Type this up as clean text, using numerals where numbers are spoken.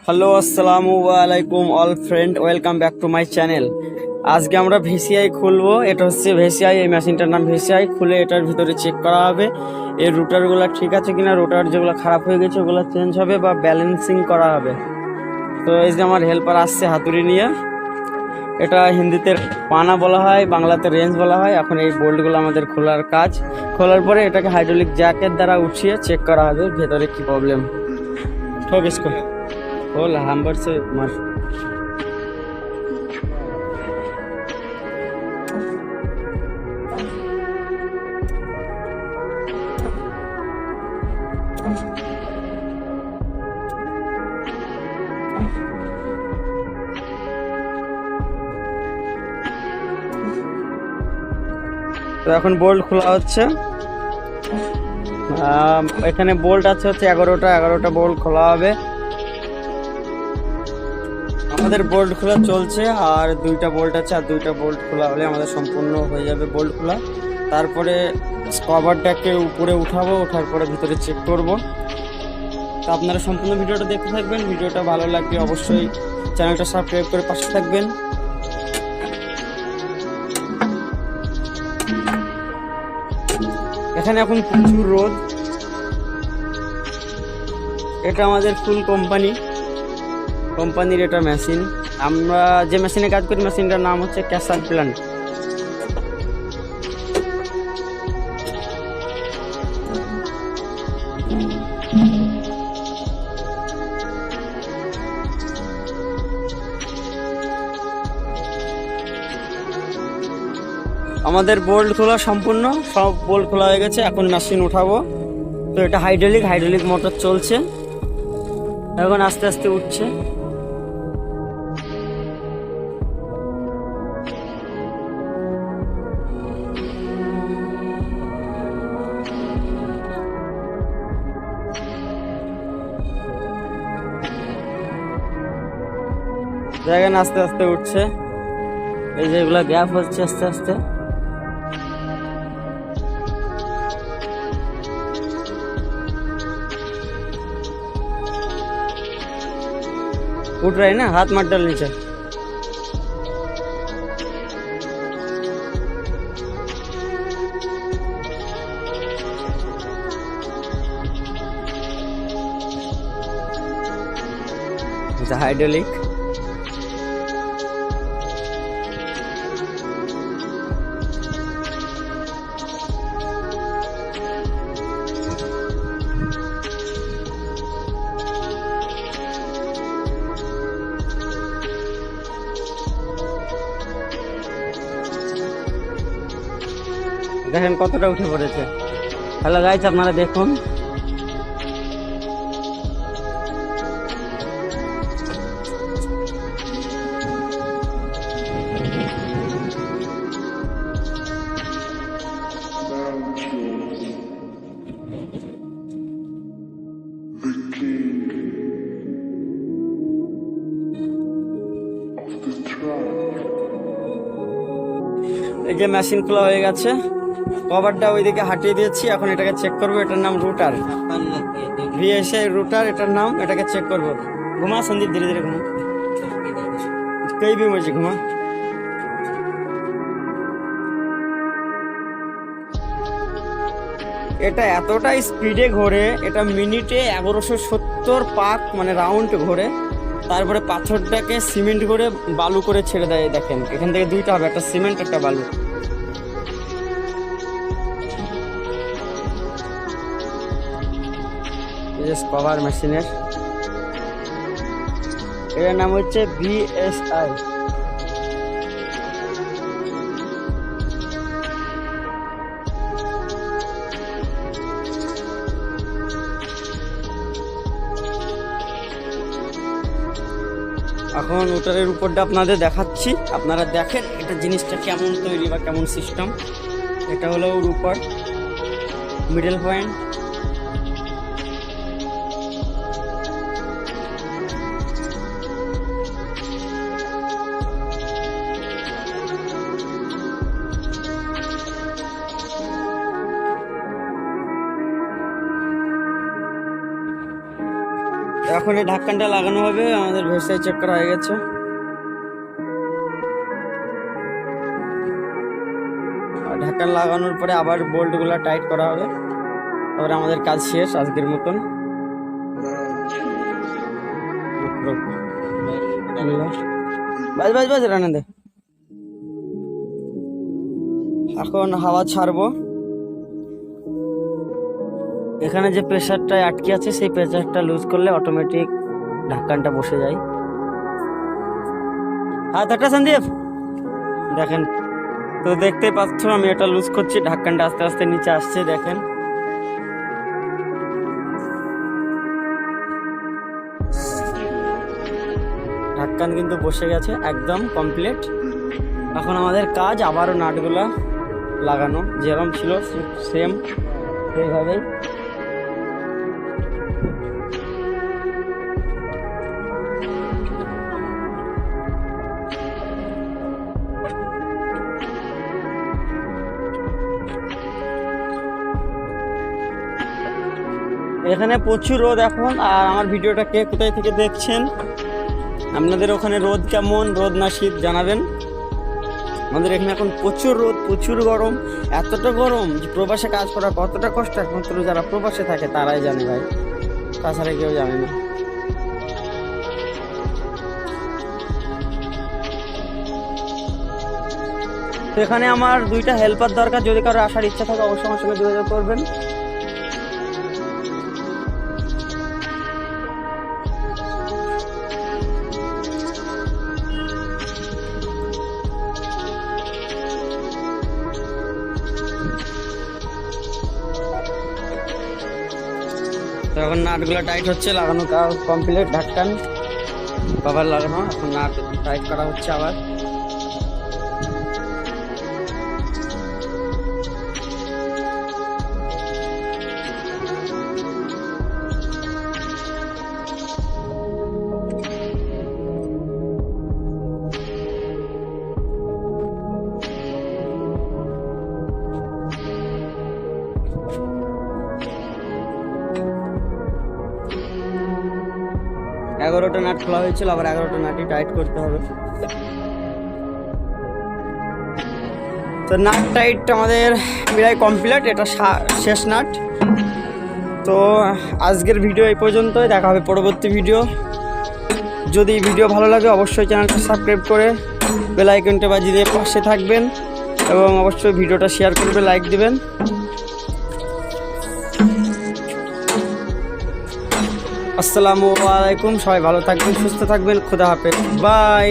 Hello, আসসালামু আলাইকুম all friend, welcome back to my channel. আজকে আমরা ভিসিআই খুলবো। এটা হচ্ছে ভিসিআই, এই মেশিনটার নাম ভিসিআই। খুলে এটার ভিতরে চেক করা হবে এর রুটারগুলো ঠিক আছে কিনা, রুটার যেগুলো খারাপ হয়ে গেছে ওগুলো চেঞ্জ হবে বা ব্যালেন্সিং করা হবে। তো এই যে আমার হেল্পার আসছে হাতুড়ি নিয়ে। এটা হিন্দিতে পানা বলা হয়, বাংলাতে রেঞ্জ বলা হয়। এখন এই বোল্টগুলো আমাদের খোলার কাজ। খোলার পরে এটাকে হাইড্রোলিক জ্যাকের দ্বারা উঠিয়ে চেক করা হবে ভেতরে কি প্রবলেম। ठोक इसको खोल हैमर से मार। তো এখন বোল্ট খোলা হচ্ছে। এখানে বোল্ট আছে হচ্ছে 11টা বোল্ট খোলা হবে। আমাদের বোল্ট খোলা চলছে, আর 2টা বোল্ট আছে, আর 2টা বোল্ট খোলা হলে আমাদের সম্পূর্ণ হয়ে যাবে বোল্ট খোলা। তারপরে কভারটাকে উপরে উঠাবো, ওঠার পরে ভিতরে চেক করব। তো আপনারা সম্পূর্ণ ভিডিওটা দেখতে থাকবেন। ভিডিওটা ভালো লাগলে অবশ্যই চ্যানেলটা সাবস্ক্রাইব করে পাশে থাকবেন। এখানে এখন প্রচুর রোদ। এটা আমাদের ফুল কোম্পানির এটা মেশিন। আমরা যে মেশিনে কাজ করি মেশিনটার নাম হচ্ছে ক্যাসার প্ল্যান্ট। আমাদের বোল্ট খোলা সম্পূর্ণ, সব বোল্ট খোলা হয়ে গেছে। এখন মেশিন উঠাবো। তো এটা হাইড্রোলিক মোটর চলছে, এখন আস্তে আস্তে উঠছে। দেখেন আস্তে আস্তে উঠছে। এই যে এগুলা গ্যাপ হচ্ছে আস্তে আস্তে। उठ रहे हैं ना, हाथ मत डाल नीचे। हाइड्रोलिक দেখেন কতটা উঠে পড়েছে। হ্যালো গাইস, আপনারা দেখুন। এই যে মেশিন খোলা হয়ে গেছে, কভারটা ওইদিকে হাঁটিয়ে দিয়েছি। এখন এটাকে চেক করবো। এটার নাম রুটার, ভিএসআই রুটার এটার নাম। এটাকে চেক করবো। ঘুমা সন্দীপ, ধীরে ধীরে ঘুমা, কই भी मर्जी ঘুমা। এটা এতটাই স্পিডে ঘোরে, এটা মিনিটে 1170 পাক মানে রাউন্ড ঘোরে। তারপরে পাথরটাকে সিমেন্ট করে বালু করে ছেড়ে দেয়। দেখেন এখান থেকে 2টা হবে, একটা সিমেন্ট একটা বালু। কভার মেশিনের এর নাম হচ্ছে ভিএসআই। এখন ওটারের উপরটা আপনাদের দেখাচ্ছি, আপনারা দেখেন এটা জিনিসটা কেমন তৈরি বা কেমন সিস্টেম। এটা হলো ওর উপর মিডল পয়েন্ট। এখন এই ঢাকনটা লাগানো হবে। আমাদের ভেসিআই চেক করা হয়ে গেছে। আর ঢাকন লাগানোর পরে আবার বোল্টগুলো টাইট করা হবে, তারপরে আমাদের কাজ শেষ আজকের মতন। বাজ বাজ বাজ রানে দে। এখন হাওয়া ছাড়বো। এখানে যে প্রেসারটা আটকে আছে সেই প্রেসারটা লুজ করলে অটোমেটিক ঢাকনটা বসে যায়। হাত একটা সন্দীপ দেখেন তো, দেখতে পাচ্ছ আমি এটা লুজ করছি, ঢাকনটা আস্তে আস্তে নিচে আসছে। দেখেন ঢাকন কিন্তু বসে গেছে একদম কমপ্লিট। এখন আমাদের কাজ আবারও নাটগুলা লাগানো, যেরকম ছিল সেম সেইভাবেই। এখানে প্রচুর রোদ এখন। আর আমার ভিডিওটা কে কোথায় থেকে দেখছেন, আপনাদের ওখানে রোদ কেমন, রোদ না শীত জানাবেন। আমাদের এখানে এখন প্রচুর রোদ, প্রচুর গরম। এতটা গরম যে প্রবাসে কাজ করা কতটা কষ্ট একমাত্র যারা প্রবাসে থাকে তারাই জানে ভাই, তাছাড়া কেউ জানে না। তো এখানে আমার 2টা হেল্পার দরকার, যদি কারো আসার ইচ্ছা থাকে অবশ্যই আমার সঙ্গে যোগাযোগ করবেন। তো এখন নাটগুলো টাইট হচ্ছে, লাগানো কমপ্লিট। ঢাকন কভার লাগানো, এখন নাট টাইট করা হচ্ছে আবার। এগারোটা নাট খোলা হয়েছিল, আবার 11টা নাটই টাইট করতে হবে। তো নাট টাইট আমাদের প্রায় কমপ্লিট, এটা শেষ নাট। তো আজকের ভিডিও এই পর্যন্তই, দেখা হবে পরবর্তী ভিডিও। যদি ভিডিও ভালো লাগে অবশ্যই চ্যানেলটা সাবস্ক্রাইব করে বেল আইকনটা বাজিয়ে দিয়ে পাশে থাকবেন, এবং অবশ্যই ভিডিওটা শেয়ার করবে, লাইক দিবেন। আসসালামু আলাইকুম, সবাই ভালো থাকবেন, সুস্থ থাকবেন, খুদা হাফেজ, বাই।